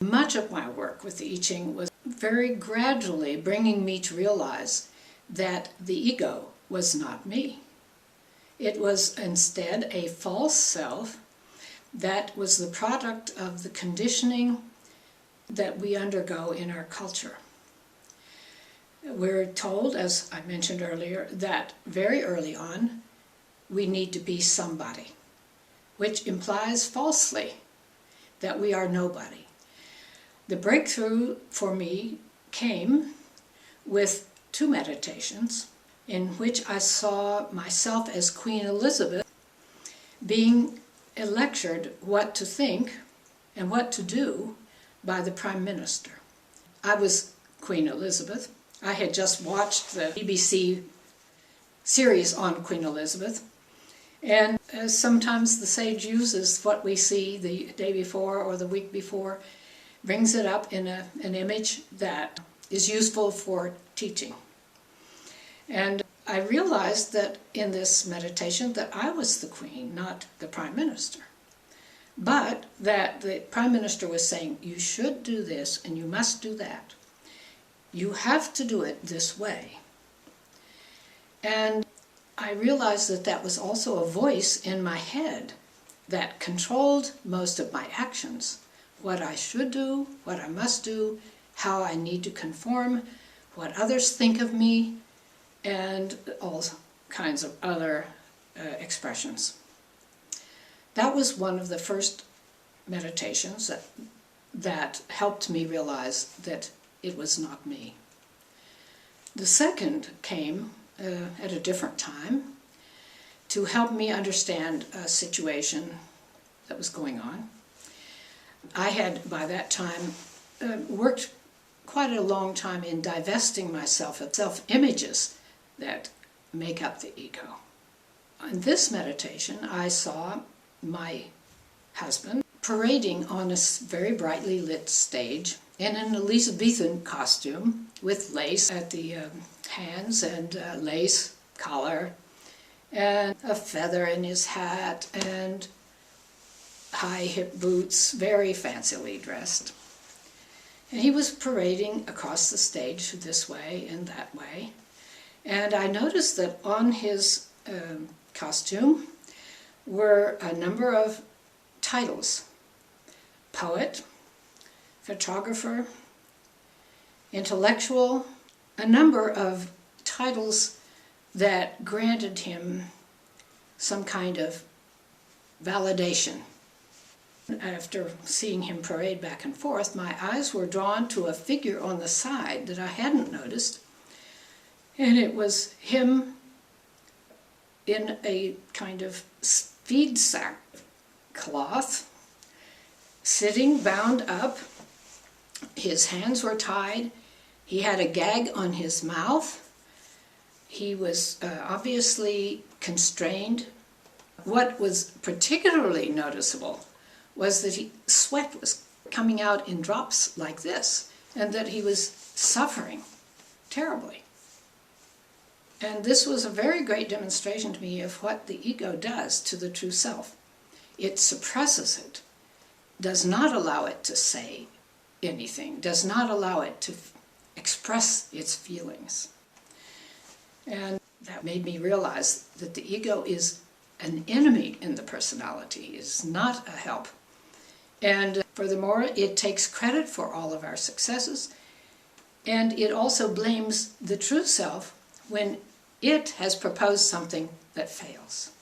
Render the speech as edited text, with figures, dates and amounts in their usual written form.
Much of my work with the I Ching was very gradually bringing me to realize that the ego was not me. It was instead a false self that was the product of the conditioning that we undergo in our culture. We're told, as I mentioned earlier, that very early on we need to be somebody, which implies falsely that we are nobody. The breakthrough for me came with 2 meditations in which I saw myself as Queen Elizabeth being lectured what to think and what to do by the Prime Minister. I was Queen Elizabeth. I had just watched the BBC series on Queen Elizabeth, and sometimes the sage uses what we see the day before or the week before, brings it up in an image that is useful for teaching. And I realized that in this meditation that I was the Queen, not the Prime Minister. But that the Prime Minister was saying, you should do this and you must do that. You have to do it this way. And I realized that that was also a voice in my head that controlled most of my actions. What I should do, what I must do, how I need to conform, what others think of me, and all kinds of other expressions. That was one of the first meditations that helped me realize that it was not me. The second came at a different time to help me understand a situation that was going on. I had, by that time, worked quite a long time in divesting myself of self-images that make up the ego. In this meditation, I saw my husband parading on a very brightly lit stage in an Elizabethan costume with lace at the hands and lace collar and a feather in his hat and high hip boots, very fancily dressed. And he was parading across the stage this way and that way. And I noticed that on his costume were a number of titles: poet, photographer, intellectual, a number of titles that granted him some kind of validation. After seeing him parade back and forth, my eyes were drawn to a figure on the side that I hadn't noticed, and it was him in a kind of feed sack cloth, sitting bound up. His hands were tied. He had a gag on his mouth. He was obviously constrained. What was particularly noticeable was that sweat was coming out in drops like this, and that he was suffering terribly. And this was a very great demonstration to me of what the ego does to the true self. It suppresses it, does not allow it to say anything, does not allow it to express its feelings. And that made me realize that the ego is an enemy in the personality, is not a help. And furthermore, it takes credit for all of our successes, and it also blames the true self when it has proposed something that fails.